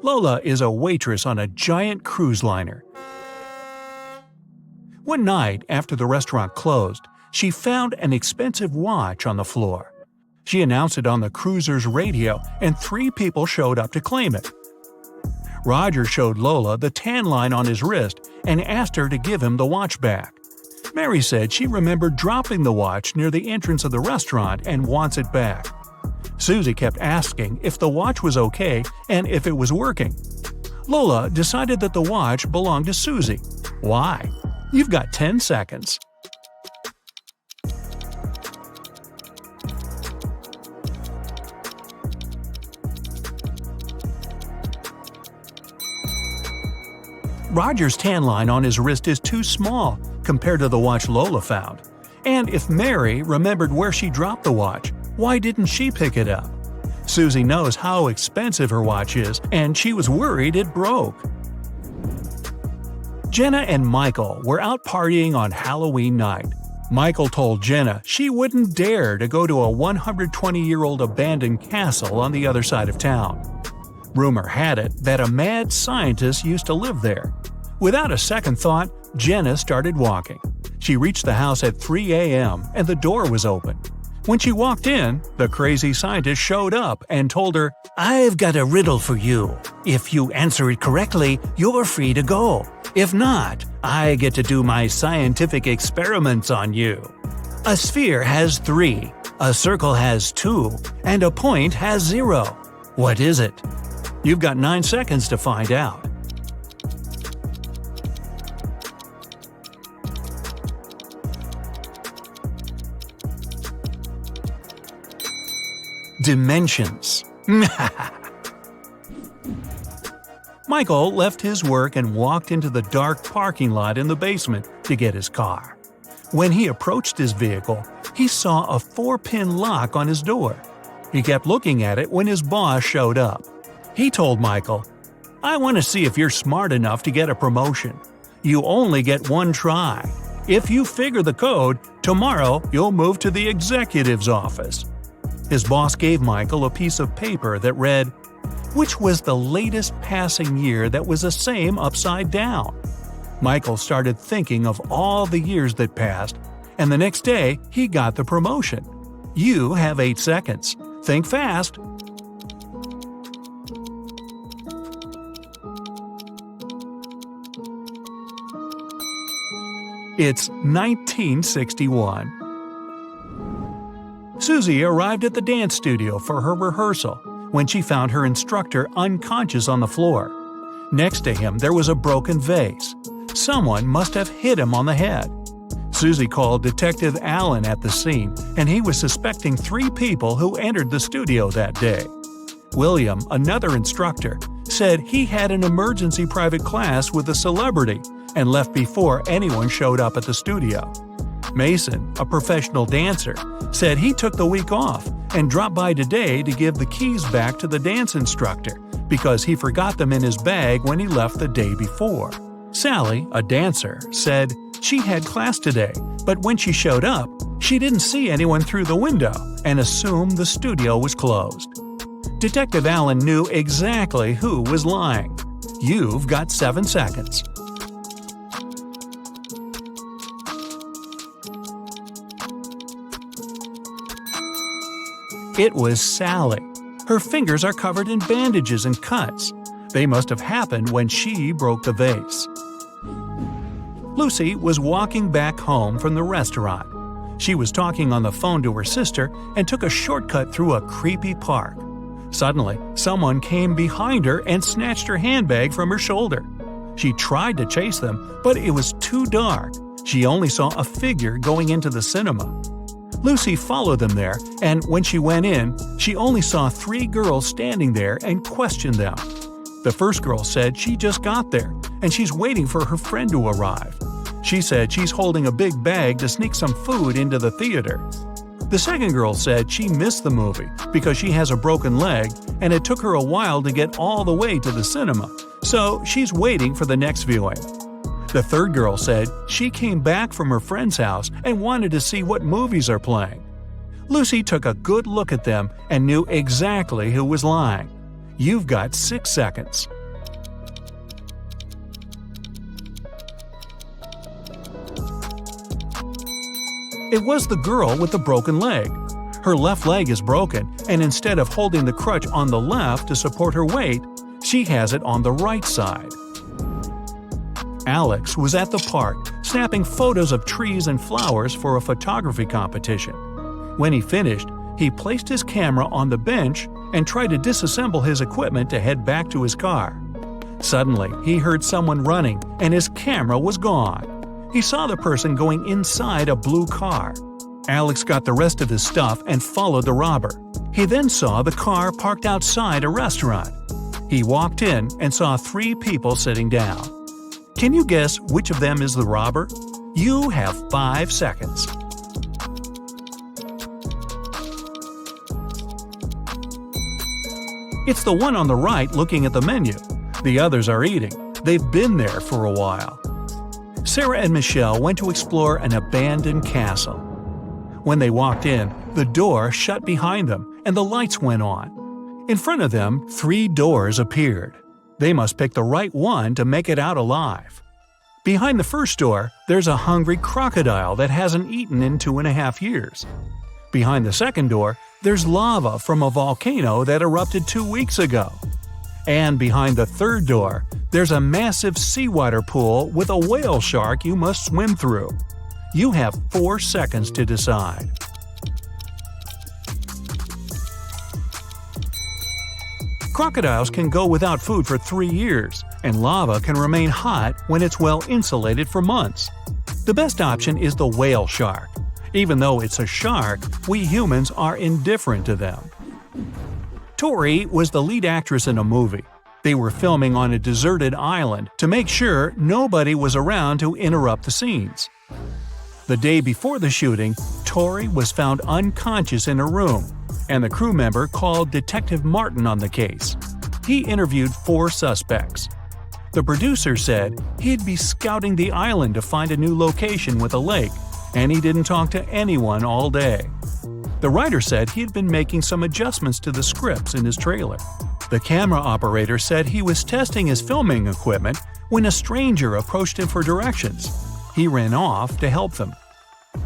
Lola is a waitress on a giant cruise liner. One night, after the restaurant closed, she found an expensive watch on the floor. She announced it on the cruiser's radio, and 3 people showed up to claim it. Roger showed Lola the tan line on his wrist and asked her to give him the watch back. Mary said she remembered dropping the watch near the entrance of the restaurant and wants it back. Susie kept asking if the watch was okay and if it was working. Lola decided that the watch belonged to Susie. Why? You've got 10 seconds. Roger's tan line on his wrist is too small compared to the watch Lola found. And if Mary remembered where she dropped the watch, why didn't she pick it up? Susie knows how expensive her watch is, and she was worried it broke. Jenna and Michael were out partying on Halloween night. Michael told Jenna she wouldn't dare to go to a 120-year-old abandoned castle on the other side of town. Rumor had it that a mad scientist used to live there. Without a second thought, Jenna started walking. She reached the house at 3 a.m. and the door was open. When she walked in, the crazy scientist showed up and told her, "I've got a riddle for you. If you answer it correctly, you're free to go. If not, I get to do my scientific experiments on you. A sphere has 3, a circle has 2, and a point has 0. What is it?" You've got 9 seconds to find out. Dimensions. Michael left his work and walked into the dark parking lot in the basement to get his car. When he approached his vehicle, he saw a 4-pin lock on his door. He kept looking at it when his boss showed up. He told Michael, "I want to see if you're smart enough to get a promotion. You only get 1 try. If you figure the code, tomorrow you'll move to the executive's office." His boss gave Michael a piece of paper that read, "Which was the latest passing year that was the same upside down?" Michael started thinking of all the years that passed, and the next day he got the promotion. You have 8 seconds. Think fast. It's 1961. Susie arrived at the dance studio for her rehearsal when she found her instructor unconscious on the floor. Next to him there was a broken vase. Someone must have hit him on the head. Susie called Detective Allen at the scene, and he was suspecting 3 people who entered the studio that day. William, another instructor, said he had an emergency private class with a celebrity and left before anyone showed up at the studio. Mason, a professional dancer, said he took the week off and dropped by today to give the keys back to the dance instructor because he forgot them in his bag when he left the day before. Sally, a dancer, said she had class today, but when she showed up, she didn't see anyone through the window and assumed the studio was closed. Detective Allen knew exactly who was lying. You've got 7 seconds. It was Sally. Her fingers are covered in bandages and cuts. They must have happened when she broke the vase. Lucy was walking back home from the restaurant. She was talking on the phone to her sister and took a shortcut through a creepy park. Suddenly, someone came behind her and snatched her handbag from her shoulder. She tried to chase them, but it was too dark. She only saw a figure going into the cinema. Lucy followed them there, and when she went in, she only saw 3 girls standing there and questioned them. The first girl said she just got there, and she's waiting for her friend to arrive. She said she's holding a big bag to sneak some food into the theater. The second girl said she missed the movie because she has a broken leg and it took her a while to get all the way to the cinema, so she's waiting for the next viewing. The third girl said she came back from her friend's house and wanted to see what movies are playing. Lucy took a good look at them and knew exactly who was lying. You've got 6 seconds. It was the girl with the broken leg. Her left leg is broken, and instead of holding the crutch on the left to support her weight, she has it on the right side. Alex was at the park, snapping photos of trees and flowers for a photography competition. When he finished, he placed his camera on the bench and tried to disassemble his equipment to head back to his car. Suddenly, he heard someone running, and his camera was gone. He saw the person going inside a blue car. Alex got the rest of his stuff and followed the robber. He then saw the car parked outside a restaurant. He walked in and saw 3 people sitting down. Can you guess which of them is the robber? You have 5 seconds. It's the one on the right looking at the menu. The others are eating. They've been there for a while. Sarah and Michelle went to explore an abandoned castle. When they walked in, the door shut behind them and the lights went on. In front of them, 3 doors appeared. They must pick the right one to make it out alive. Behind the first door, there's a hungry crocodile that hasn't eaten in 2.5 years. Behind the second door, there's lava from a volcano that erupted 2 weeks ago. And behind the third door, there's a massive seawater pool with a whale shark you must swim through. You have 4 seconds to decide. Crocodiles can go without food for 3 years, and lava can remain hot when it's well insulated for months. The best option is the whale shark. Even though it's a shark, we humans are indifferent to them. Tori was the lead actress in a movie. They were filming on a deserted island to make sure nobody was around to interrupt the scenes. The day before the shooting, Tori was found unconscious in her room, and the crew member called Detective Martin on the case. He interviewed 4 suspects. The producer said he'd be scouting the island to find a new location with a lake, and he didn't talk to anyone all day. The writer said he'd been making some adjustments to the scripts in his trailer. The camera operator said he was testing his filming equipment when a stranger approached him for directions. He ran off to help them.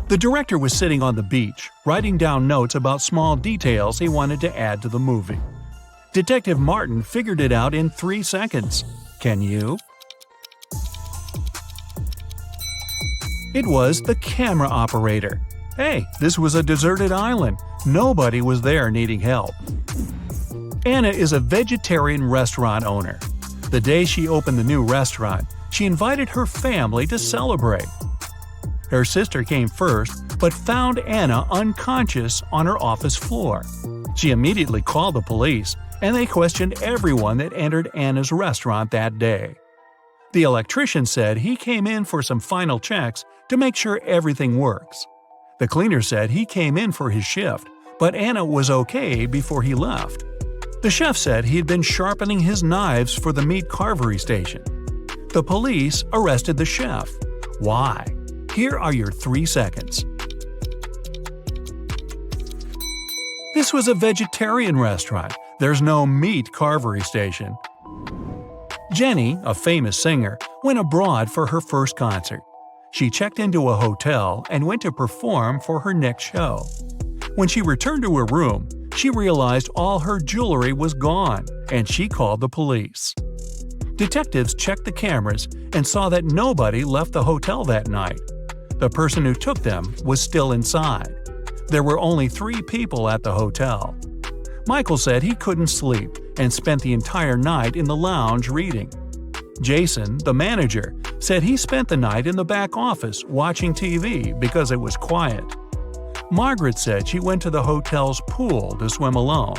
The director was sitting on the beach, writing down notes about small details he wanted to add to the movie. Detective Martin figured it out in 3 seconds. Can you? It was the camera operator. Hey, this was a deserted island. Nobody was there needing help. Anna is a vegetarian restaurant owner. The day she opened the new restaurant, she invited her family to celebrate. Her sister came first, but found Anna unconscious on her office floor. She immediately called the police, and they questioned everyone that entered Anna's restaurant that day. The electrician said he came in for some final checks to make sure everything works. The cleaner said he came in for his shift, but Anna was okay before he left. The chef said he'd been sharpening his knives for the meat carvery station. The police arrested the chef. Why? Here are your 3 seconds. This was a vegetarian restaurant. There's no meat carvery station. Jenny, a famous singer, went abroad for her first concert. She checked into a hotel and went to perform for her next show. When she returned to her room, she realized all her jewelry was gone, and she called the police. Detectives checked the cameras and saw that nobody left the hotel that night. The person who took them was still inside. There were only 3 people at the hotel. Michael said he couldn't sleep and spent the entire night in the lounge reading. Jason, the manager, said he spent the night in the back office watching TV because it was quiet. Margaret said she went to the hotel's pool to swim alone.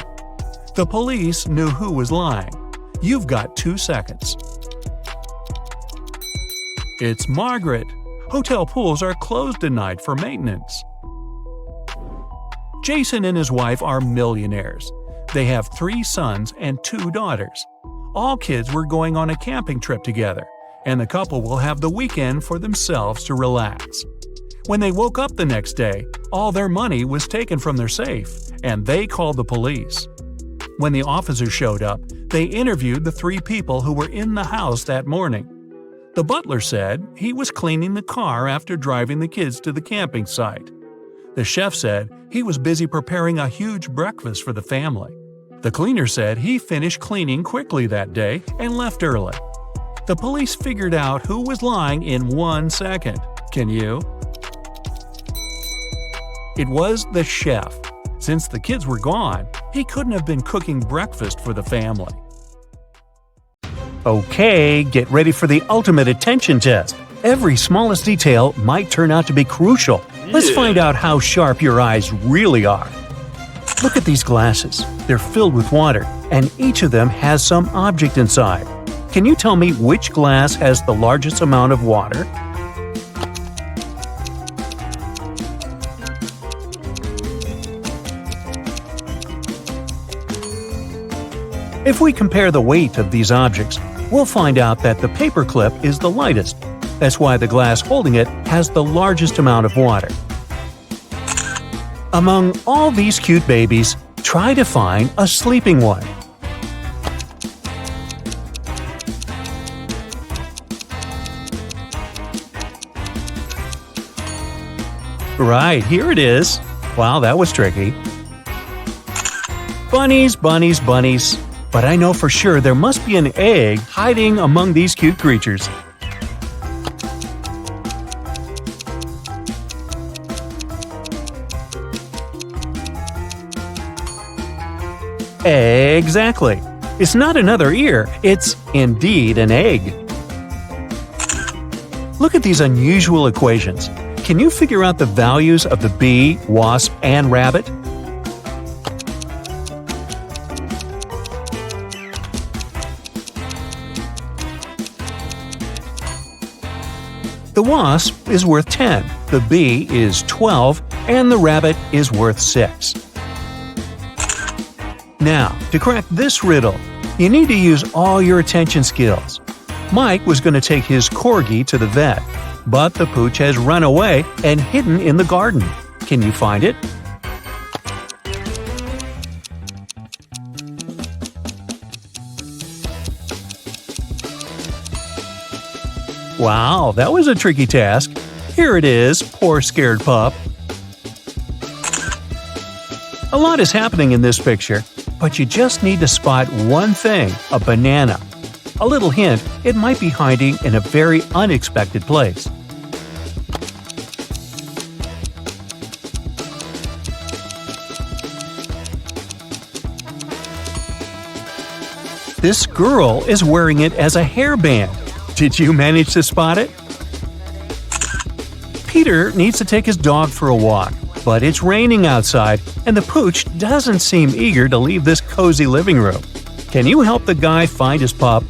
The police knew who was lying. You've got 2 seconds. It's Margaret. Hotel pools are closed tonight for maintenance. Jason and his wife are millionaires. They have 3 sons and 2 daughters. All kids were going on a camping trip together, and the couple will have the weekend for themselves to relax. When they woke up the next day, all their money was taken from their safe, and they called the police. When the officers showed up, they interviewed the 3 people who were in the house that morning. The butler said he was cleaning the car after driving the kids to the camping site. The chef said he was busy preparing a huge breakfast for the family. The cleaner said he finished cleaning quickly that day and left early. The police figured out who was lying in 1 second. Can you? It was the chef. Since the kids were gone, he couldn't have been cooking breakfast for the family. Okay, get ready for the ultimate attention test. Every smallest detail might turn out to be crucial. Let's find out how sharp your eyes really are. Look at these glasses. They're filled with water, and each of them has some object inside. Can you tell me which glass has the largest amount of water? If we compare the weight of these objects, we'll find out that the paperclip is the lightest. That's why the glass holding it has the largest amount of water. Among all these cute babies, try to find a sleeping one. Right, here it is. Wow, that was tricky. Bunnies, bunnies, bunnies. But I know for sure there must be an egg hiding among these cute creatures. Exactly. It's not another ear, it's indeed an egg. Look at these unusual equations. Can you figure out the values of the bee, wasp, and rabbit? The wasp is worth 10, the bee is 12, and the rabbit is worth 6. Now, to crack this riddle, you need to use all your attention skills. Mike was going to take his Corgi to the vet, but the pooch has run away and hidden in the garden. Can you find it? Wow, that was a tricky task. Here it is, poor scared pup. A lot is happening in this picture, but you just need to spot one thing, a banana. A little hint, it might be hiding in a very unexpected place. This girl is wearing it as a hairband. Did you manage to spot it? Peter needs to take his dog for a walk, but it's raining outside and the pooch doesn't seem eager to leave this cozy living room. Can you help the guy find his pup?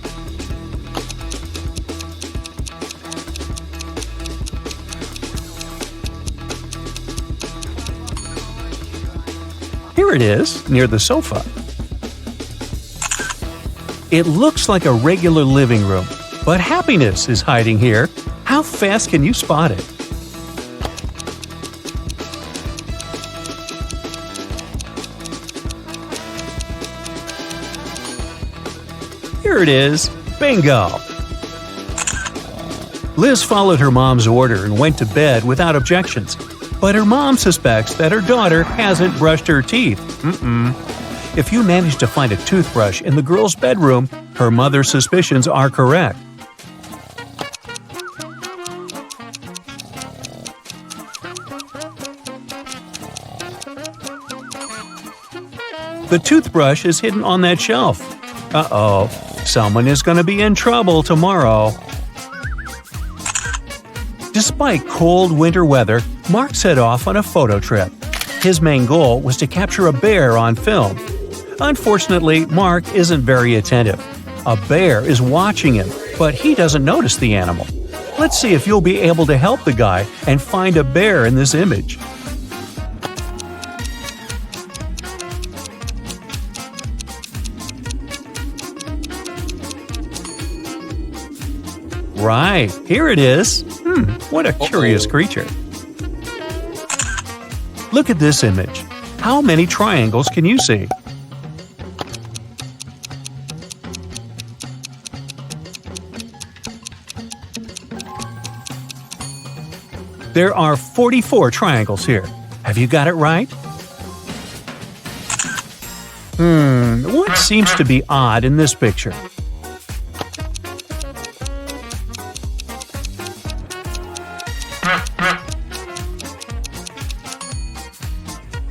Here it is, near the sofa. It looks like a regular living room, but happiness is hiding here. How fast can you spot it? Here it is. Bingo! Liz followed her mom's order and went to bed without objections. But her mom suspects that her daughter hasn't brushed her teeth. If you manage to find a toothbrush in the girl's bedroom, her mother's suspicions are correct. The toothbrush is hidden on that shelf. Uh-oh, someone is going to be in trouble tomorrow. Despite cold winter weather, Mark set off on a photo trip. His main goal was to capture a bear on film. Unfortunately, Mark isn't very attentive. A bear is watching him, but he doesn't notice the animal. Let's see if you'll be able to help the guy and find a bear in this image. Right, here it is. What a curious creature. Look at this image. How many triangles can you see? There are 44 triangles here. Have you got it right? What seems to be odd in this picture?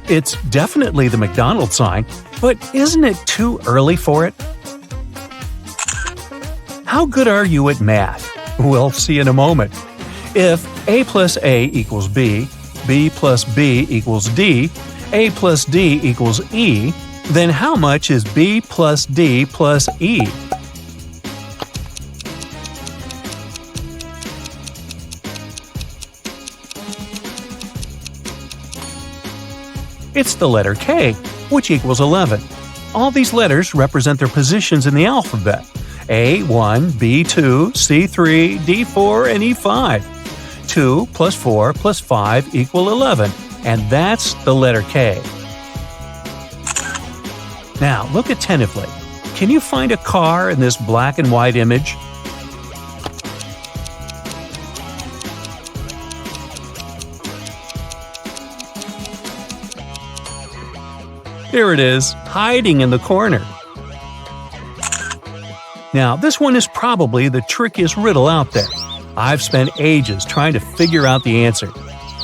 It's definitely the McDonald's sign, but isn't it too early for it? How good are you at math? We'll see in a moment. If A plus A equals B, B plus B equals D, A plus D equals E, then how much is B plus D plus E? It's the letter K, which equals 11. All these letters represent their positions in the alphabet: A1, B2, C3, D4, and E5. 2 plus 4 plus 5 equal 11, and that's the letter K. Now, look attentively. Can you find a car in this black and white image? Here it is, hiding in the corner. Now, this one is probably the trickiest riddle out there. I've spent ages trying to figure out the answer.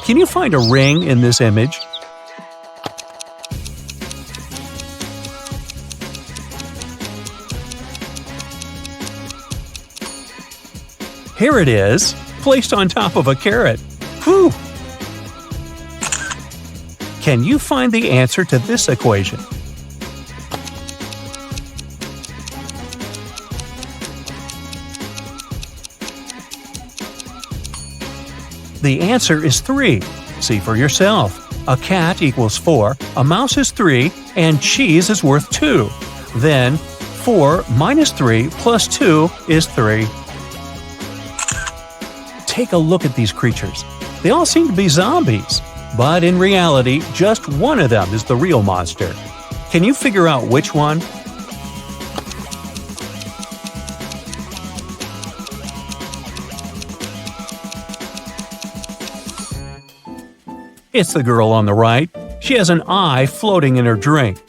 Can you find a ring in this image? Here it is, placed on top of a carrot. Whew! Can you find the answer to this equation? The answer is 3. See for yourself. A cat equals 4, a mouse is 3, and cheese is worth 2. Then, 4 minus 3 plus 2 is 3. Take a look at these creatures. They all seem to be zombies. But in reality, just one of them is the real monster. Can you figure out which one? It's the girl on the right. She has an eye floating in her drink.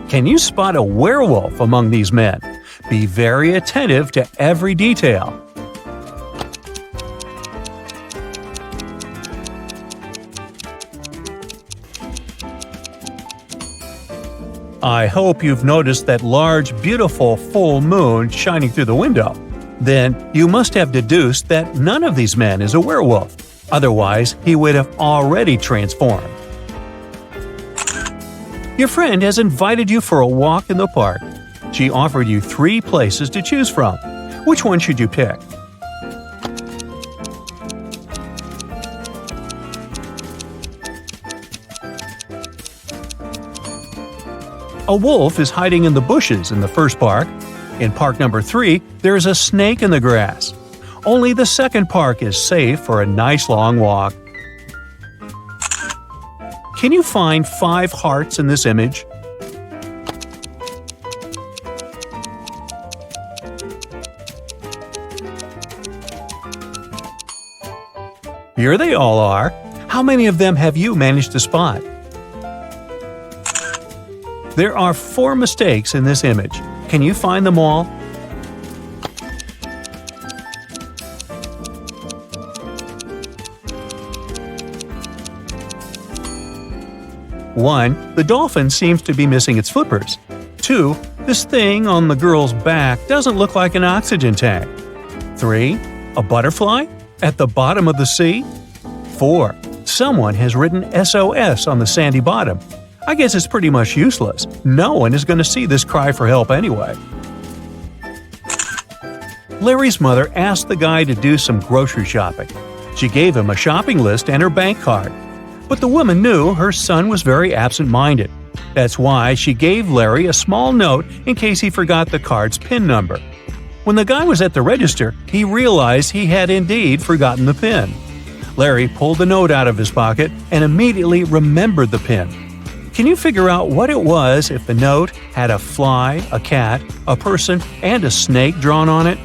Can you spot a werewolf among these men? Be very attentive to every detail. I hope you've noticed that large, beautiful full moon shining through the window. Then you must have deduced that none of these men is a werewolf. Otherwise, he would have already transformed. Your friend has invited you for a walk in the park. She offered you 3 places to choose from. Which one should you pick? A wolf is hiding in the bushes in the first park. In park number 3, there is a snake in the grass. Only the second park is safe for a nice long walk. Can you find 5 hearts in this image? Here they all are. How many of them have you managed to spot? There are 4 mistakes in this image. Can you find them all? One, the dolphin seems to be missing its flippers. 2, this thing on the girl's back doesn't look like an oxygen tank. 3, a butterfly at the bottom of the sea. 4, someone has written SOS on the sandy bottom. I guess it's pretty much useless. No one is going to see this cry for help anyway. Larry's mother asked the guy to do some grocery shopping. She gave him a shopping list and her bank card. But the woman knew her son was very absent-minded. That's why she gave Larry a small note in case he forgot the card's PIN number. When the guy was at the register, he realized he had indeed forgotten the PIN. Larry pulled the note out of his pocket and immediately remembered the PIN. Can you figure out what it was if the note had a fly, a cat, a person, and a snake drawn on it?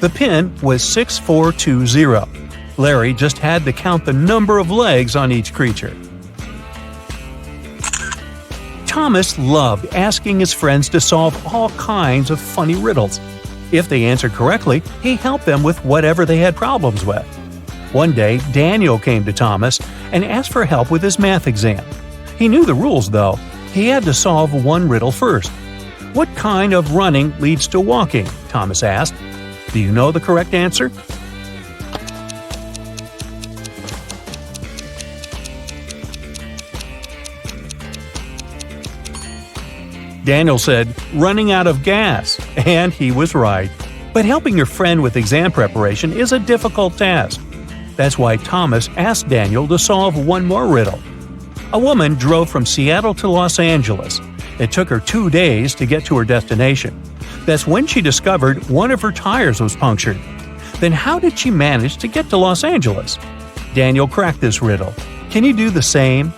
The pin was 6420. Larry just had to count the number of legs on each creature. Thomas loved asking his friends to solve all kinds of funny riddles. If they answered correctly, he helped them with whatever they had problems with. One day, Daniel came to Thomas and asked for help with his math exam. He knew the rules, though. He had to solve one riddle first. "What kind of running leads to walking?" Thomas asked. "Do you know the correct answer?" Daniel said, "Running out of gas," and he was right. But helping your friend with exam preparation is a difficult task. That's why Thomas asked Daniel to solve one more riddle. A woman drove from Seattle to Los Angeles. It took her 2 days to get to her destination. That's when she discovered one of her tires was punctured. Then how did she manage to get to Los Angeles? Daniel cracked this riddle. Can you do the same?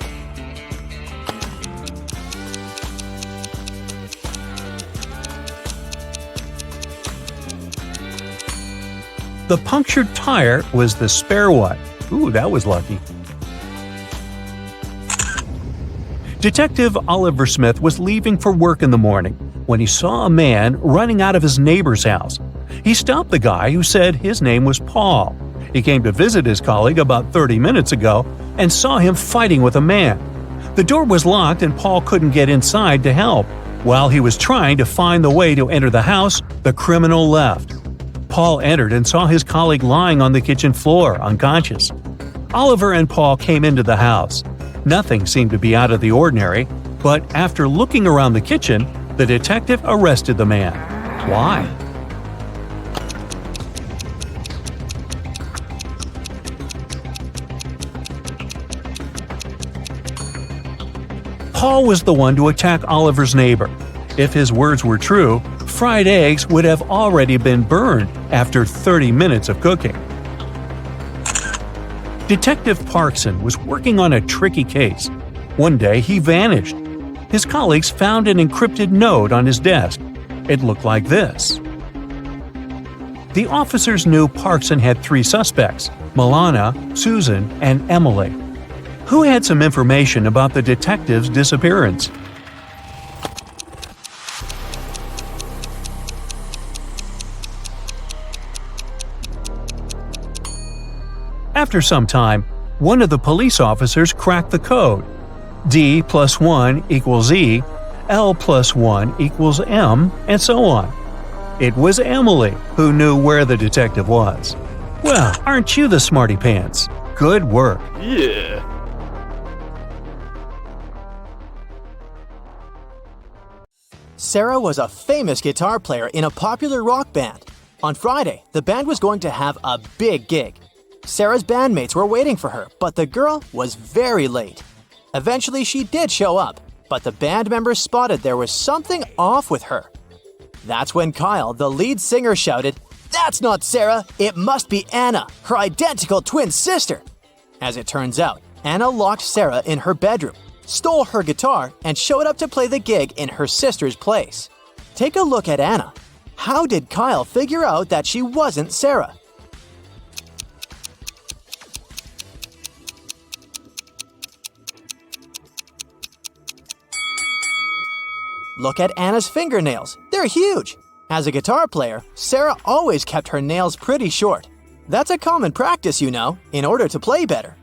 The punctured tire was the spare one. Ooh, that was lucky. Detective Oliver Smith was leaving for work in the morning when he saw a man running out of his neighbor's house. He stopped the guy who said his name was Paul. He came to visit his colleague about 30 minutes ago and saw him fighting with a man. The door was locked and Paul couldn't get inside to help. While he was trying to find the way to enter the house, the criminal left. Paul entered and saw his colleague lying on the kitchen floor, unconscious. Oliver and Paul came into the house. Nothing seemed to be out of the ordinary, but after looking around the kitchen, the detective arrested the man. Why? Paul was the one to attack Oliver's neighbor. If his words were true, fried eggs would have already been burned after 30 minutes of cooking. Detective Parkson was working on a tricky case. One day, he vanished. His colleagues found an encrypted note on his desk. It looked like this. The officers knew Parkson had 3 suspects: Milana, Susan, and Emily. Who had some information about the detective's disappearance? After some time, one of the police officers cracked the code. D plus 1 equals E, L plus 1 equals M, and so on. It was Emily who knew where the detective was. Well, aren't you the smarty pants? Good work. Yeah. Sarah was a famous guitar player in a popular rock band. On Friday, the band was going to have a big gig. Sarah's bandmates were waiting for her, but the girl was very late. Eventually, she did show up, but the band members spotted there was something off with her. That's when Kyle, the lead singer, shouted, "That's not Sarah! It must be Anna, her identical twin sister!" As it turns out, Anna locked Sarah in her bedroom, stole her guitar, and showed up to play the gig in her sister's place. Take a look at Anna. How did Kyle figure out that she wasn't Sarah? Look at Anna's fingernails. They're huge. As a guitar player, Sarah always kept her nails pretty short. That's a common practice, you know, in order to play better.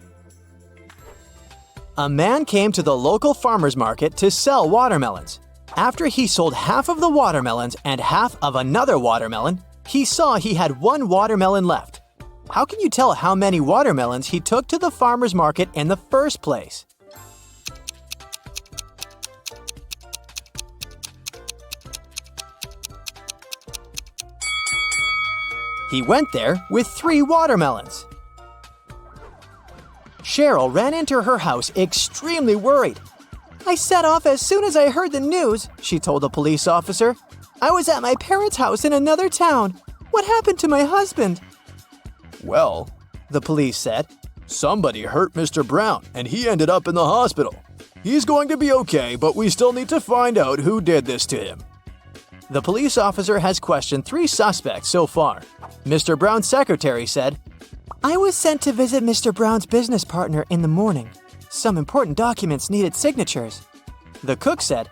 A man came to the local farmer's market to sell watermelons. After he sold half of the watermelons and half of another watermelon, he saw he had one watermelon left. How can you tell how many watermelons he took to the farmer's market in the first place? He went there with 3 watermelons. Cheryl ran into her house extremely worried. "I set off as soon as I heard the news," she told a police officer. "I was at my parents' house in another town. What happened to my husband?" Well, the police said. somebody hurt Mr. Brown and he ended up in the hospital. He's going to be okay, but we still need to find out who did this to him. The police officer has questioned 3 suspects so far. Mr. Brown's secretary said, "I was sent to visit Mr. Brown's business partner in the morning. Some important documents needed signatures." The cook said,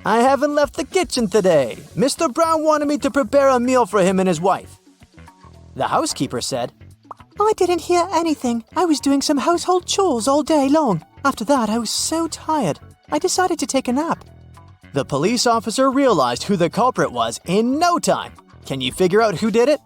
"I haven't left the kitchen today. Mr. Brown wanted me to prepare a meal for him and his wife." The housekeeper said, "I didn't hear anything. I was doing some household chores all day long. After that, I was so tired. I decided to take a nap." The police officer realized who the culprit was in no time. Can you figure out who did it?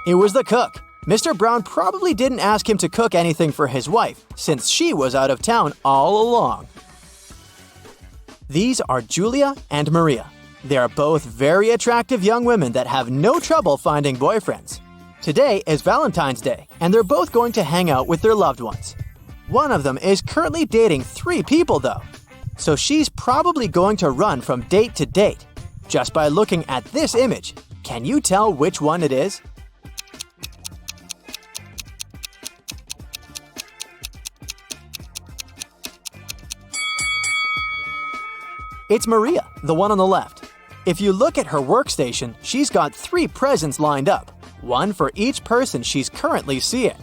It was the cook. Mr. Brown probably didn't ask him to cook anything for his wife, since she was out of town all along. These are Julia and Maria. They are both very attractive young women that have no trouble finding boyfriends. Today is Valentine's Day, and they're both going to hang out with their loved ones. One of them is currently dating 3 people, though. So she's probably going to run from date to date. Just by looking at this image, can you tell which one it is? It's Maria, the one on the left. If you look at her workstation, she's got 3 presents lined up, one for each person she's currently seeing.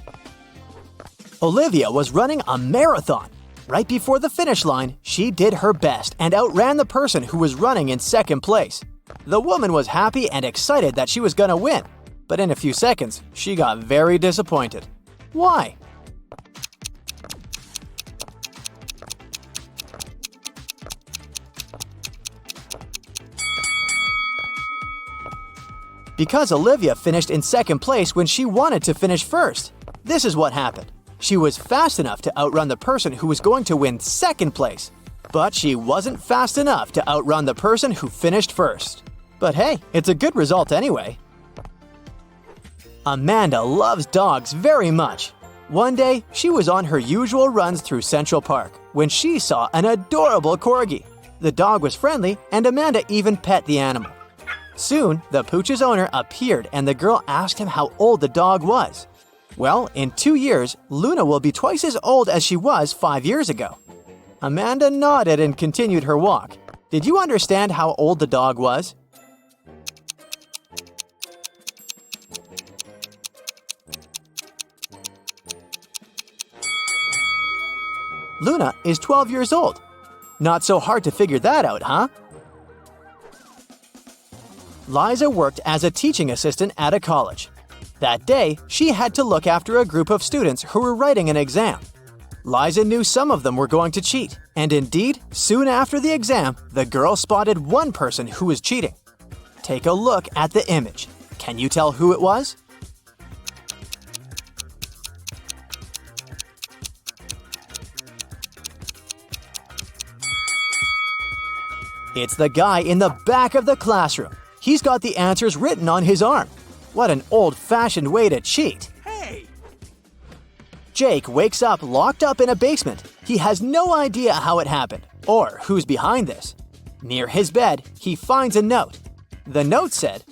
Olivia was running a marathon. Right before the finish line, she did her best and outran the person who was running in second place. The woman was happy and excited that she was gonna win, but in a few seconds, she got very disappointed. Why? Because Olivia finished in second place when she wanted to finish first. This is what happened. She was fast enough to outrun the person who was going to win second place, but she wasn't fast enough to outrun the person who finished first. But hey, it's a good result anyway. Amanda loves dogs very much. One day, she was on her usual runs through Central Park when she saw an adorable Corgi. The dog was friendly, and Amanda even pet the animal. Soon, the pooch's owner appeared and the girl asked him how old the dog was. Well, in 2 years, Luna will be twice as old as she was 5 years ago. Amanda nodded and continued her walk. Did you understand how old the dog was? Luna is 12 years old. Not so hard to figure that out, huh? Liza worked as a teaching assistant at a college. That day, she had to look after a group of students who were writing an exam. Liza knew some of them were going to cheat, and indeed, soon after the exam, the girl spotted one person who was cheating. Take a look at the image. Can you tell who it was? It's the guy in the back of the classroom. He's got the answers written on his arm. What an old-fashioned way to cheat. Hey! Jake wakes up locked up in a basement. He has no idea how it happened or who's behind this. Near his bed, he finds a note. The note said,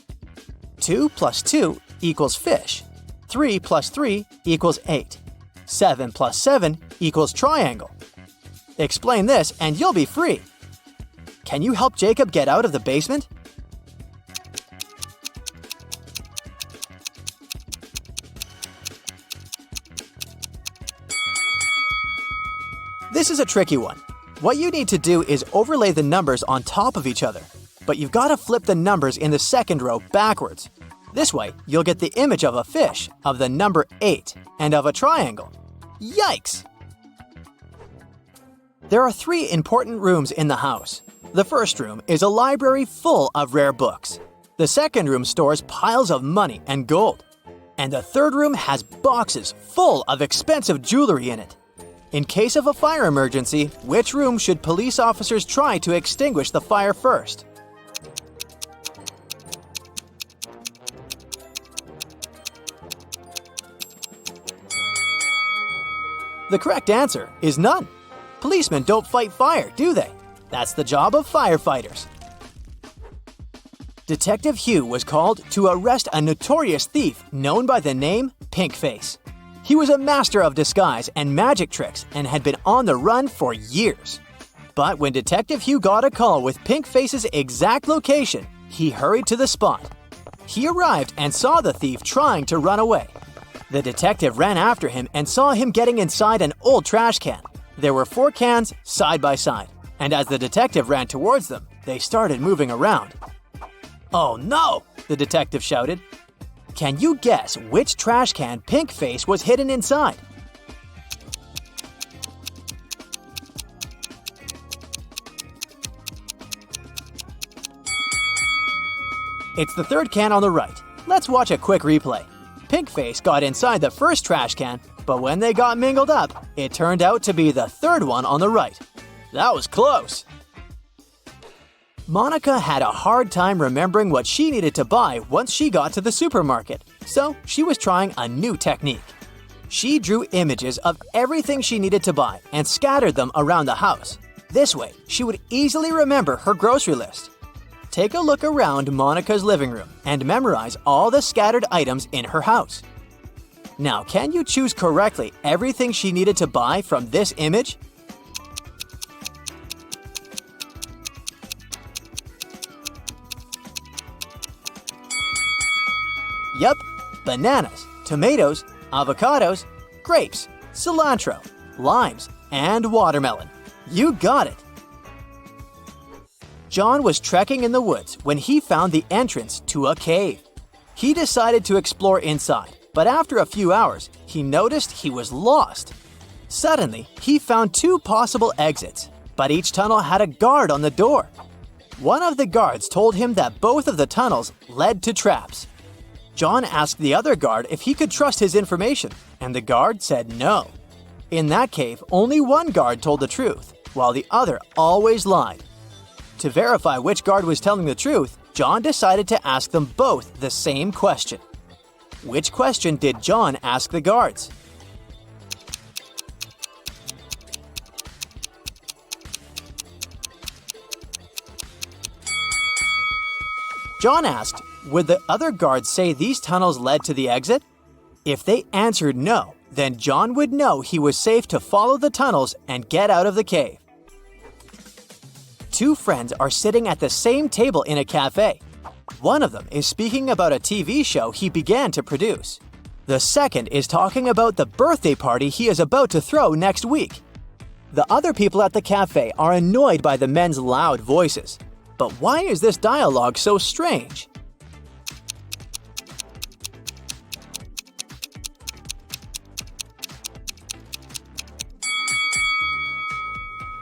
2 plus 2 equals fish. 3 plus 3 equals 8. 7 plus 7 equals triangle. Explain this and you'll be free. Can you help Jacob get out of the basement? This is a tricky one. What you need to do is overlay the numbers on top of each other, but you've got to flip the numbers in the second row backwards. This way, you'll get the image of a fish, of the number 8, and of a triangle. Yikes! There are 3 important rooms in the house. The first room is a library full of rare books. The second room stores piles of money and gold. And the third room has boxes full of expensive jewelry in it. In case of a fire emergency, which room should police officers try to extinguish the fire first? The correct answer is none. Policemen don't fight fire, do they? That's the job of firefighters. Detective Hugh was called to arrest a notorious thief known by the name Pinkface. He was a master of disguise and magic tricks and had been on the run for years. But when Detective Hugh got a call with Pinkface's exact location, he hurried to the spot. He arrived and saw the thief trying to run away. The detective ran after him and saw him getting inside an old trash can. There were 4 cans side by side, and as the detective ran towards them, they started moving around. "Oh no!" the detective shouted. Can you guess which trash can Pinkface was hidden inside? It's the 3rd can on the right. Let's watch a quick replay. Pinkface got inside the first trash can, but when they got mingled up, it turned out to be the 3rd one on the right. That was close. Monica had a hard time remembering what she needed to buy once she got to the supermarket, so she was trying a new technique. She drew images of everything she needed to buy and scattered them around the house. This way, she would easily remember her grocery list. Take a look around Monica's living room and memorize all the scattered items in her house. Now, can you choose correctly everything she needed to buy from this image? Yep, bananas, tomatoes, avocados, grapes, cilantro, limes, and watermelon. You got it! John was trekking in the woods when he found the entrance to a cave. He decided to explore inside, but after a few hours, he noticed he was lost. Suddenly, he found 2 possible exits, but each tunnel had a guard on the door. One of the guards told him that both of the tunnels led to traps. John asked the other guard if he could trust his information, and the guard said no. In that cave, only one guard told the truth, while the other always lied. To verify which guard was telling the truth, John decided to ask them both the same question. Which question did John ask the guards? John asked, would the other guards say these tunnels led to the exit? If they answered no, then John would know he was safe to follow the tunnels and get out of the cave. 2 friends are sitting at the same table in a cafe. One of them is speaking about a TV show he began to produce. The second is talking about the birthday party he is about to throw next week. The other people at the cafe are annoyed by the men's loud voices. But why is this dialogue so strange?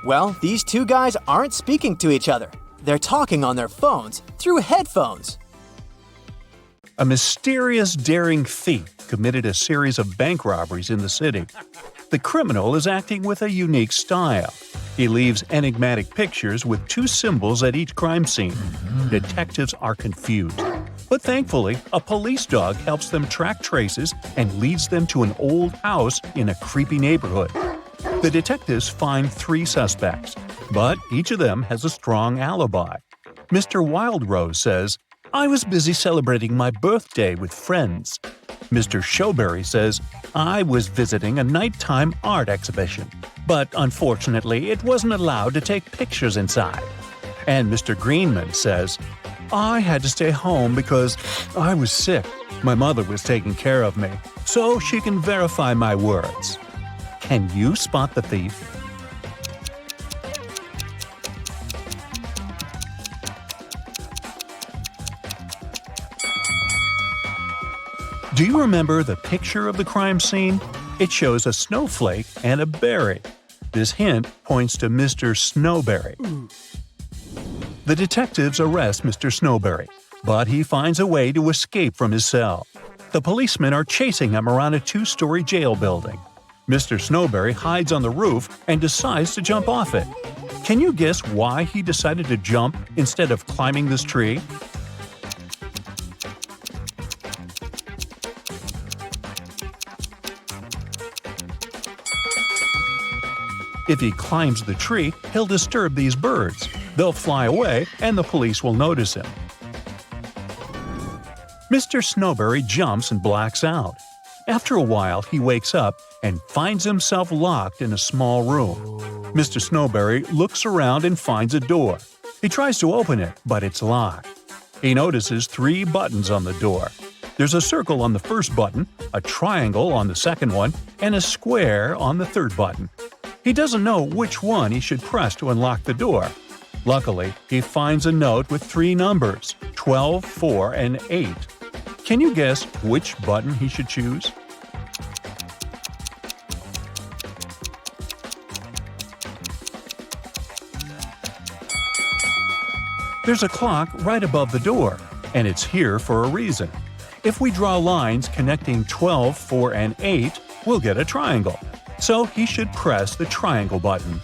Well, these 2 guys aren't speaking to each other. They're talking on their phones through headphones. A mysterious, daring thief committed a series of bank robberies in the city. The criminal is acting with a unique style. He leaves enigmatic pictures with 2 symbols at each crime scene. Detectives are confused. But thankfully, a police dog helps them track traces and leads them to an old house in a creepy neighborhood. The detectives find 3 suspects, but each of them has a strong alibi. Mr. Wildrose says, "I was busy celebrating my birthday with friends." Mr. Snowberry says, "I was visiting a nighttime art exhibition, but unfortunately it wasn't allowed to take pictures inside." And Mr. Greenman says, "I had to stay home because I was sick. My mother was taking care of me, so she can verify my words." Can you spot the thief? Do you remember the picture of the crime scene? It shows a snowflake and a berry. This hint points to Mr. Snowberry. The detectives arrest Mr. Snowberry, but he finds a way to escape from his cell. The policemen are chasing him around a 2-story jail building. Mr. Snowberry hides on the roof and decides to jump off it. Can you guess why he decided to jump instead of climbing this tree? If he climbs the tree, he'll disturb these birds. They'll fly away and the police will notice him. Mr. Snowberry jumps and blacks out. After a while, he wakes up and finds himself locked in a small room. Mr. Snowberry looks around and finds a door. He tries to open it, but it's locked. He notices 3 buttons on the door. There's a circle on the first button, a triangle on the second one, and a square on the third button. He doesn't know which one he should press to unlock the door. Luckily, he finds a note with 3 numbers, 12, 4, and 8. Can you guess which button he should choose? There's a clock right above the door, and it's here for a reason. If we draw lines connecting 12, 4, and 8, we'll get a triangle. So he should press the triangle button.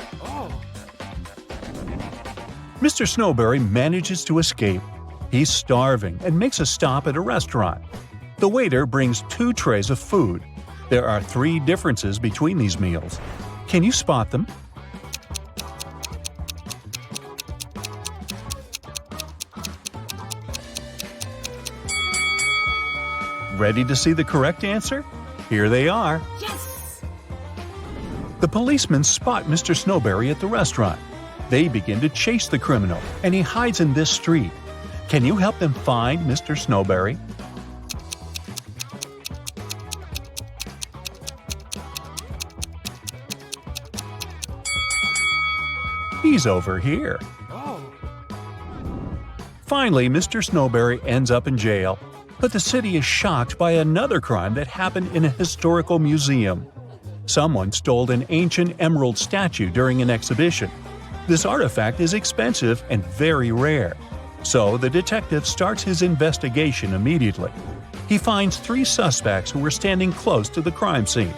Mr. Snowberry manages to escape. He's starving and makes a stop at a restaurant. The waiter brings 2 trays of food. There are 3 differences between these meals. Can you spot them? Ready to see the correct answer? Here they are. Yes! The policemen spot Mr. Snowberry at the restaurant. They begin to chase the criminal, and he hides in this street. Can you help them find Mr. Snowberry? He's over here. Finally, Mr. Snowberry ends up in jail. But the city is shocked by another crime that happened in a historical museum. Someone stole an ancient emerald statue during an exhibition. This artifact is expensive and very rare. So the detective starts his investigation immediately. He finds 3 suspects who were standing close to the crime scene.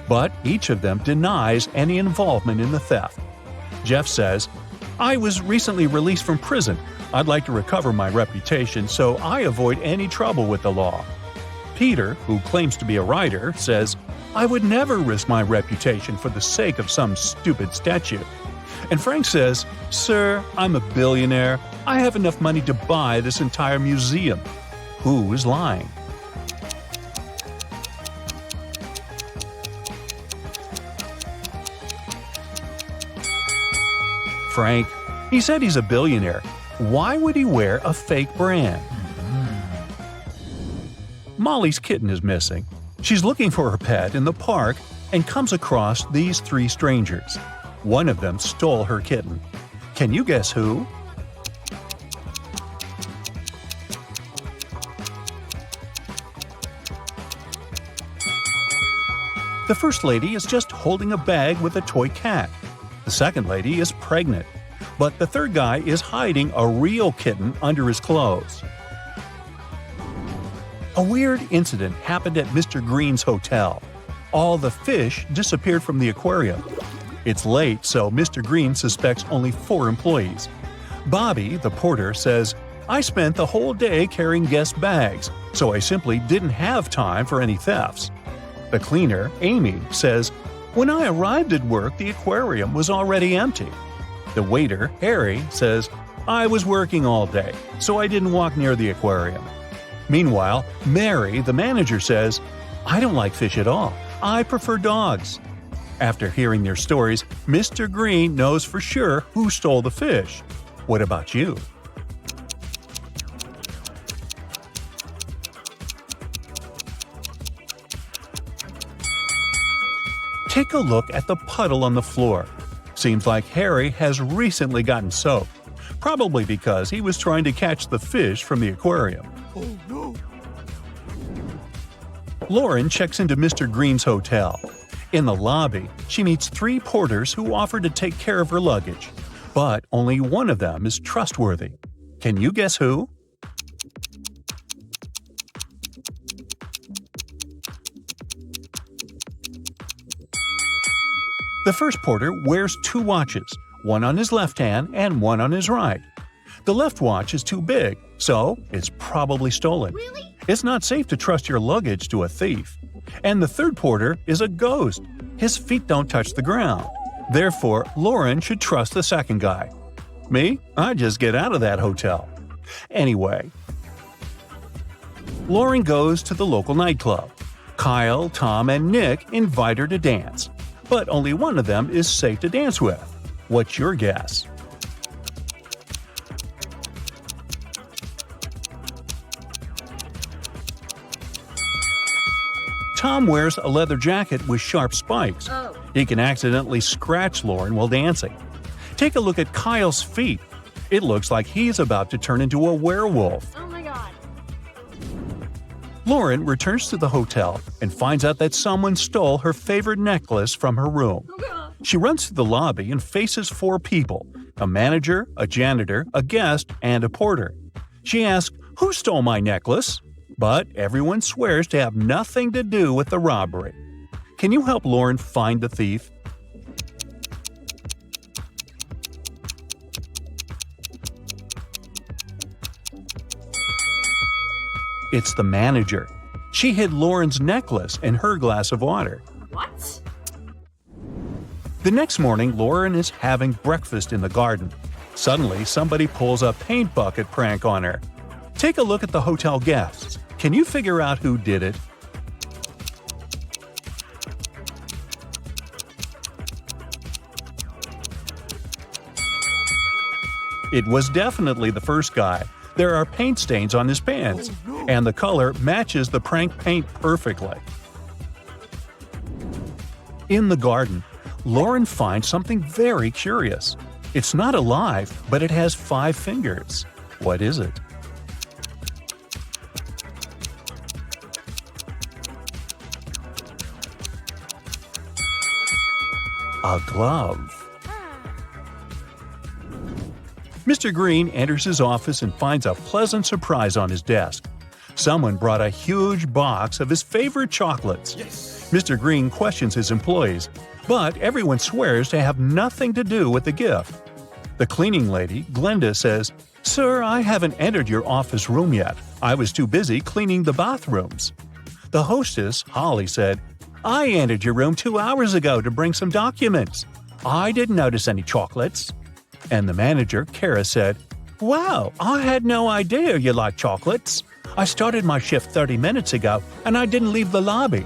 But each of them denies any involvement in the theft. Jeff says, "I was recently released from prison. I'd like to recover my reputation, so I avoid any trouble with the law." Peter, who claims to be a writer, says, "I would never risk my reputation for the sake of some stupid statue." And Frank says, "Sir, I'm a billionaire. I have enough money to buy this entire museum." Who is lying? Frank. He said he's a billionaire. Why would he wear a fake brand? Molly's kitten is missing. She's looking for her pet in the park and comes across these 3 strangers. One of them stole her kitten. Can you guess who? The first lady is just holding a bag with a toy cat. The second lady is pregnant. But the third guy is hiding a real kitten under his clothes. A weird incident happened at Mr. Green's hotel. All the fish disappeared from the aquarium. It's late, so Mr. Green suspects only 4 employees. Bobby, the porter, says, "I spent the whole day carrying guest bags, so I simply didn't have time for any thefts." The cleaner, Amy, says, "When I arrived at work, the aquarium was already empty." The waiter, Harry, says, "I was working all day, so I didn't walk near the aquarium." Meanwhile, Mary, the manager, says, "I don't like fish at all. I prefer dogs." After hearing their stories, Mr. Green knows for sure who stole the fish. What about you? Take a look at the puddle on the floor. Seems like Harry has recently gotten soaked, probably because he was trying to catch the fish from the aquarium. Oh no! Lauren checks into Mr. Green's hotel. In the lobby, she meets 3 porters who offer to take care of her luggage, but only one of them is trustworthy. Can you guess who? The first porter wears 2 watches, one on his left hand and one on his right. The left watch is too big, so it's probably stolen. Really? It's not safe to trust your luggage to a thief. And the third porter is a ghost. His feet don't touch the ground. Therefore, Lauren should trust the second guy. Me? I'd just get out of that hotel. Anyway, Lauren goes to the local nightclub. Kyle, Tom, and Nick invite her to dance, but only one of them is safe to dance with. What's your guess? Tom wears a leather jacket with sharp spikes. He can accidentally scratch Lauren while dancing. Take a look at Kyle's feet. It looks like he's about to turn into a werewolf. Oh my god. Lauren returns to the hotel and finds out that someone stole her favorite necklace from her room. She runs to the lobby and faces 4 people: a manager, a janitor, a guest, and a porter. She asks, "Who stole my necklace?" But everyone swears to have nothing to do with the robbery. Can you help Lauren find the thief? It's the manager. She hid Lauren's necklace in her glass of water. What? The next morning, Lauren is having breakfast in the garden. Suddenly, somebody pulls a paint bucket prank on her. Take a look at the hotel guests. Can you figure out who did it? It was definitely the first guy. There are paint stains on his pants, and the color matches the prank paint perfectly. In the garden, Lauren finds something very curious. It's not alive, but it has 5 fingers. What is it? A glove. Mr. Green enters his office and finds a pleasant surprise on his desk. Someone brought a huge box of his favorite chocolates. Mr. Green questions his employees, but everyone swears to have nothing to do with the gift. The cleaning lady, Glenda, says, "Sir, I haven't entered your office room yet. I was too busy cleaning the bathrooms." The hostess, Holly, said, "I entered your room 2 hours ago to bring some documents. I didn't notice any chocolates." And the manager, Kara, said, "Wow, I had no idea you like chocolates. I started my shift 30 minutes ago and I didn't leave the lobby."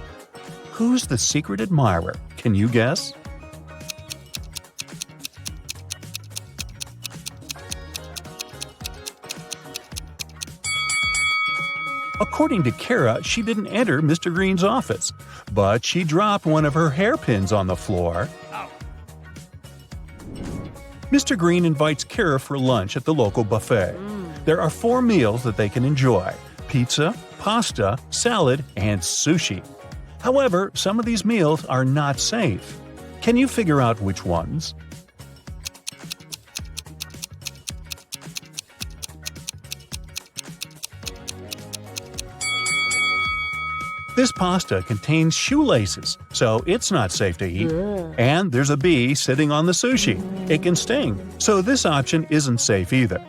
Who's the secret admirer? Can you guess? According to Kara, she didn't enter Mr. Green's office, but she dropped one of her hairpins on the floor. Mr. Green invites Kara for lunch at the local buffet. There are 4 meals that they can enjoy: pizza, pasta, salad, and sushi. However, some of these meals are not safe. Can you figure out which ones? This pasta contains shoelaces, so it's not safe to eat. And there's a bee sitting on the sushi. It can sting, so this option isn't safe either.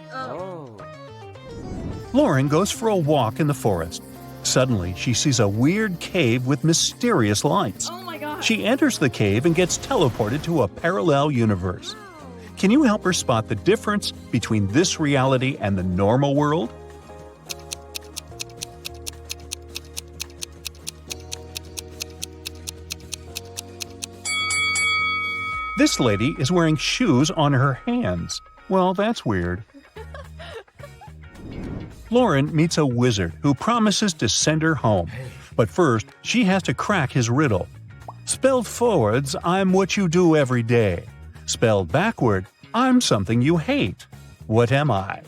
Lauren goes for a walk in the forest. Suddenly, she sees a weird cave with mysterious lights. Oh my god. She enters the cave and gets teleported to a parallel universe. Can you help her spot the difference between this reality and the normal world? This lady is wearing shoes on her hands. Well, that's weird. Lauren meets a wizard who promises to send her home. But first, she has to crack his riddle. Spelled forwards, I'm what you do every day. Spelled backward, I'm something you hate. What am I?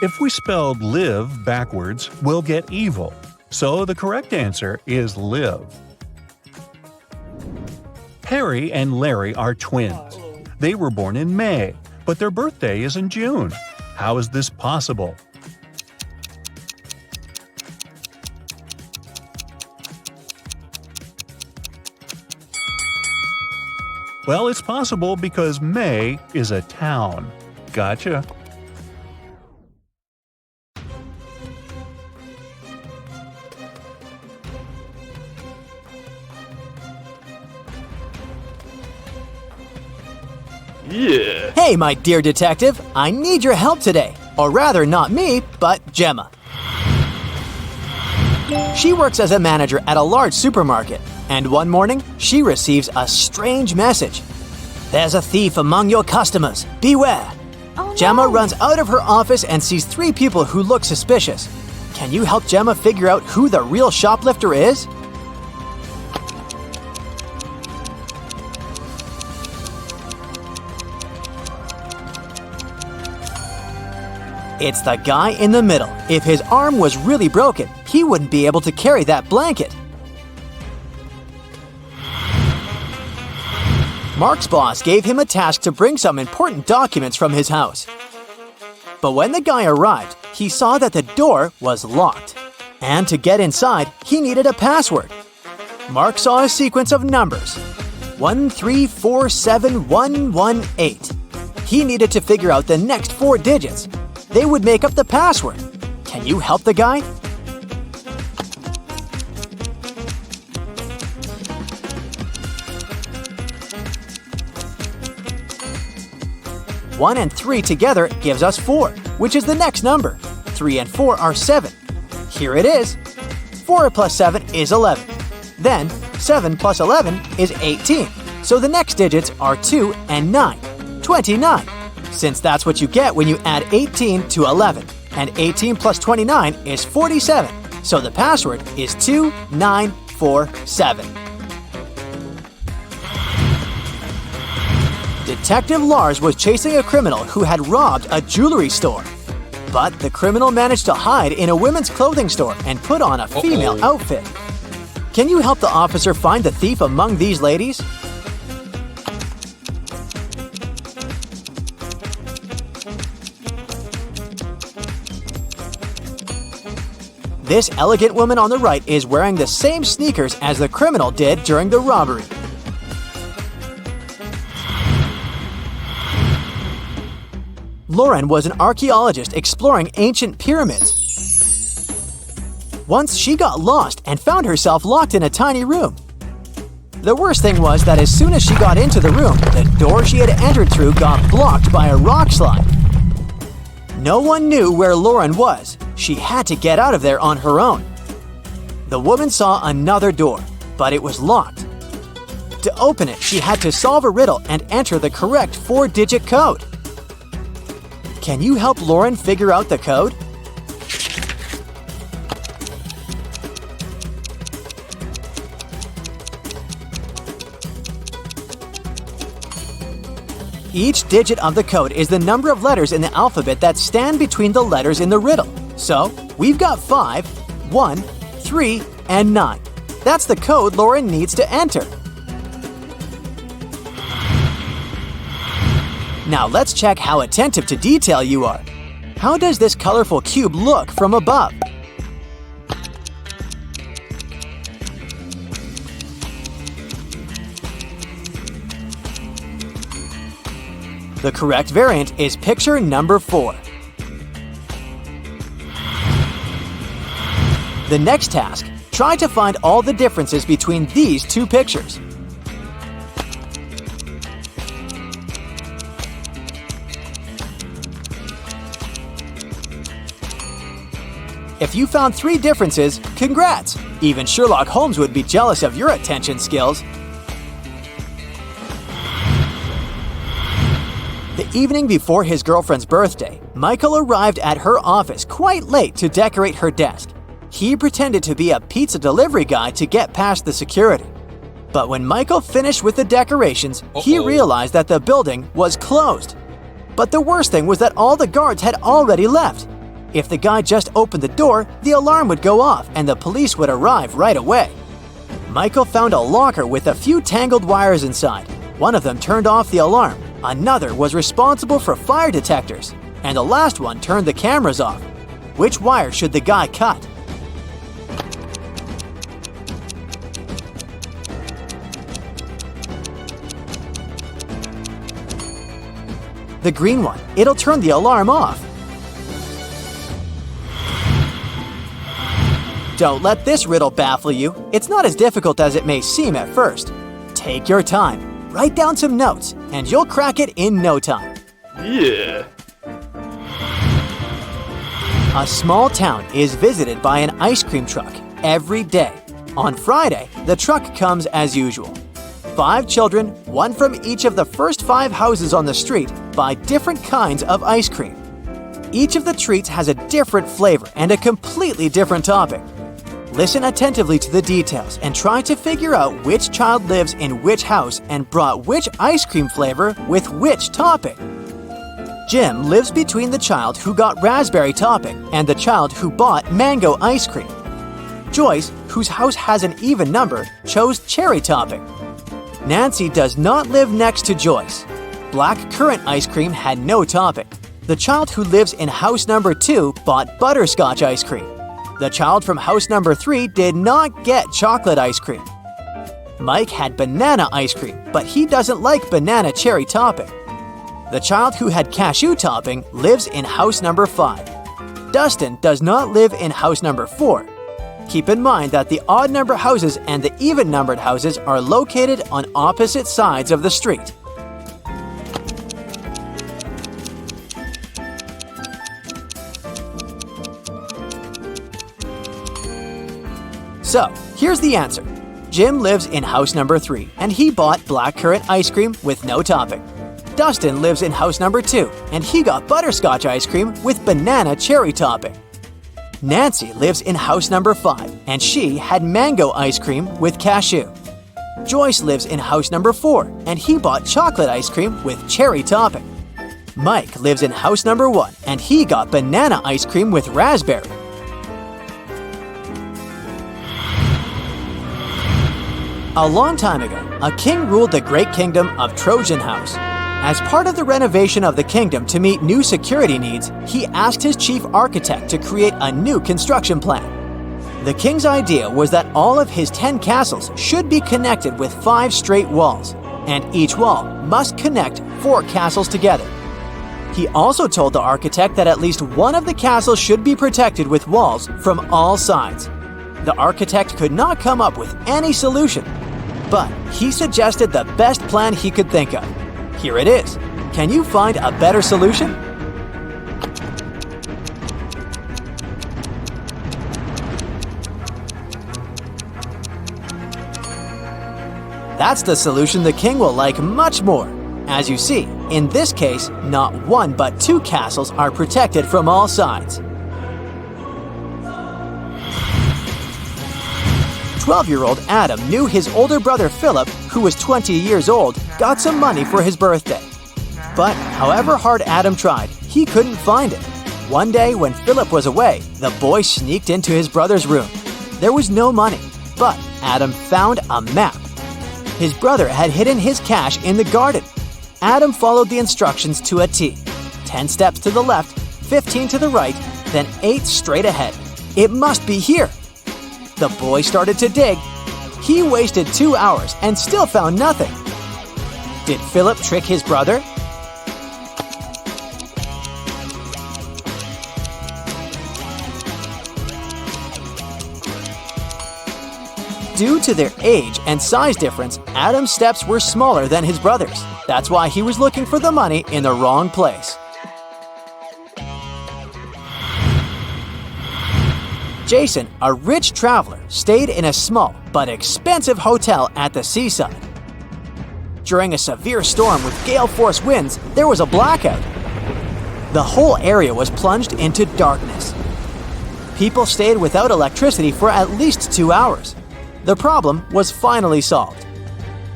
If we spelled live backwards, we'll get evil. So the correct answer is live. Harry and Larry are twins. They were born in May, but their birthday is in June. How is this possible? Well, it's possible because May is a town. Gotcha. Yeah. Hey, my dear detective, I need your help today. Or rather, not me, but Gemma. She works as a manager at a large supermarket, and one morning, she receives a strange message. There's a thief among your customers. Beware. Oh, Gemma no. runs out of her office and sees 3 people who look suspicious. Can you help Gemma figure out who the real shoplifter is? It's the guy in the middle. If his arm was really broken, he wouldn't be able to carry that blanket. Mark's boss gave him a task to bring some important documents from his house. But when the guy arrived, he saw that the door was locked. And to get inside, he needed a password. Mark saw a sequence of numbers. 1347118. He needed to figure out the next 4 digits. They would make up the password. Can you help the guy? One and 3 together gives us 4, which is the next number. 3 and 4 are 7. Here it is. 4 plus 7 is 11. Then, 7 plus 11 is 18. So the next digits are 2 and 9. 29. Since that's what you get when you add 18 to 11. And 18 plus 29 is 47. So the password is 2947. Detective Lars was chasing a criminal who had robbed a jewelry store. But the criminal managed to hide in a women's clothing store and put on a female outfit. Can you help the officer find the thief among these ladies? This elegant woman on the right is wearing the same sneakers as the criminal did during the robbery. Lauren was an archaeologist exploring ancient pyramids. Once she got lost and found herself locked in a tiny room. The worst thing was that as soon as she got into the room, the door she had entered through got blocked by a rock slide. No one knew where Lauren was. She had to get out of there on her own. The woman saw another door, but it was locked. To open it, she had to solve a riddle and enter the correct 4-digit code. Can you help Lauren figure out the code? Each digit of the code is the number of letters in the alphabet that stand between the letters in the riddle. So, we've got 5, 1, 3, and 9. That's the code Lauren needs to enter. Now let's check how attentive to detail you are. How does this colorful cube look from above? The correct variant is picture number 4. The next task, try to find all the differences between these 2 pictures. If you found 3 differences, congrats! Even Sherlock Holmes would be jealous of your attention skills. The evening before his girlfriend's birthday, Michael arrived at her office quite late to decorate her desk. He pretended to be a pizza delivery guy to get past the security. But when Michael finished with the decorations, he realized that the building was closed. But the worst thing was that all the guards had already left. If the guy just opened the door, the alarm would go off and the police would arrive right away. Michael found a locker with a few tangled wires inside. One of them turned off the alarm, another was responsible for fire detectors, and the last one turned the cameras off. Which wire should the guy cut? The green one. It'll turn the alarm off. Don't let this riddle baffle you. It's not as difficult as it may seem at first. Take your time. write down some notes, and you'll crack it in no time. Yeah. A small town is visited by an ice cream truck every day. On Friday, the truck comes as usual. 5 children, one from each of the first 5 houses on the street, buy different kinds of ice cream. Each of the treats has a different flavor and a completely different topping. Listen attentively to the details and try to figure out which child lives in which house and brought which ice cream flavor with which topping. Jim lives between the child who got raspberry topping and the child who bought mango ice cream. Joyce, whose house has an even number, chose cherry topping. Nancy does not live next to Joyce. Black currant ice cream had no topping. The child who lives in house number 2 bought butterscotch ice cream. The child from house number 3 did not get chocolate ice cream. Mike had banana ice cream, but he doesn't like banana cherry topping. The child who had cashew topping lives in house number 5. Dustin does not live in house number 4. Keep in mind that the odd number houses and the even numbered houses are located on opposite sides of the street. So, here's the answer. Jim lives in house number 3, and he bought blackcurrant ice cream with no topping. Dustin lives in house number 2, and he got butterscotch ice cream with banana cherry topping. Nancy lives in house number 5, and she had mango ice cream with cashew. Joyce lives in house number 4, and he bought chocolate ice cream with cherry topping. Mike lives in house number 1, and he got banana ice cream with raspberry. A long time ago, a king ruled the great kingdom of Trojan House. As part of the renovation of the kingdom to meet new security needs, he asked his chief architect to create a new construction plan. The king's idea was that all of his 10 castles should be connected with 5 straight walls, and each wall must connect 4 castles together. He also told the architect that at least one of the castles should be protected with walls from all sides. The architect could not come up with any solution, but he suggested the best plan he could think of. Here it is. Can you find a better solution? That's the solution the king will like much more. As you see, in this case, not 1 but 2 castles are protected from all sides. 12-year-old Adam knew his older brother Philip, who was 20 years old, got some money for his birthday. But however hard Adam tried, he couldn't find it. One day when Philip was away, the boy sneaked into his brother's room. There was no money, but Adam found a map. His brother had hidden his cash in the garden. Adam followed the instructions to a T. 10 steps to the left, 15 to the right, then 8 straight ahead. It must be here. The boy started to dig. He wasted 2 hours and still found nothing. Did Philip trick his brother? Due to their age and size difference, Adam's steps were smaller than his brother's. That's why he was looking for the money in the wrong place. Jason, a rich traveler, stayed in a small but expensive hotel at the seaside. During a severe storm with gale-force winds, there was a blackout. The whole area was plunged into darkness. People stayed without electricity for at least 2 hours. The problem was finally solved.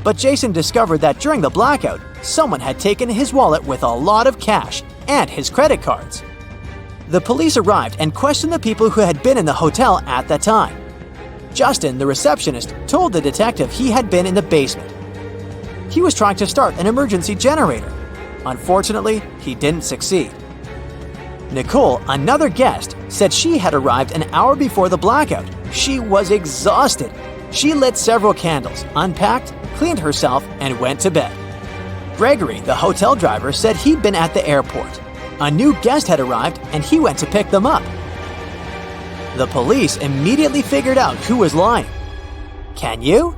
But Jason discovered that during the blackout, someone had taken his wallet with a lot of cash and his credit cards. The police arrived and questioned the people who had been in the hotel at that time. Justin, the receptionist, told the detective he had been in the basement. He was trying to start an emergency generator. Unfortunately, he didn't succeed. Nicole, another guest, said she had arrived an hour before the blackout. She was exhausted. She lit several candles, unpacked, cleaned herself, and went to bed. Gregory, the hotel driver, said he'd been at the airport. A new guest had arrived, and he went to pick them up. The police immediately figured out who was lying. Can you?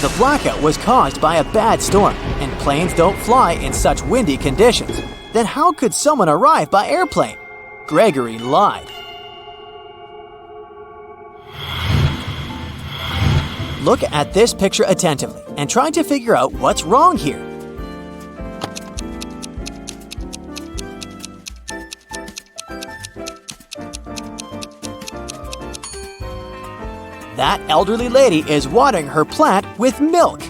The blackout was caused by a bad storm, and planes don't fly in such windy conditions. Then how could someone arrive by airplane? Gregory lied. Look at this picture attentively and try to figure out what's wrong here. That elderly lady is watering her plant with milk.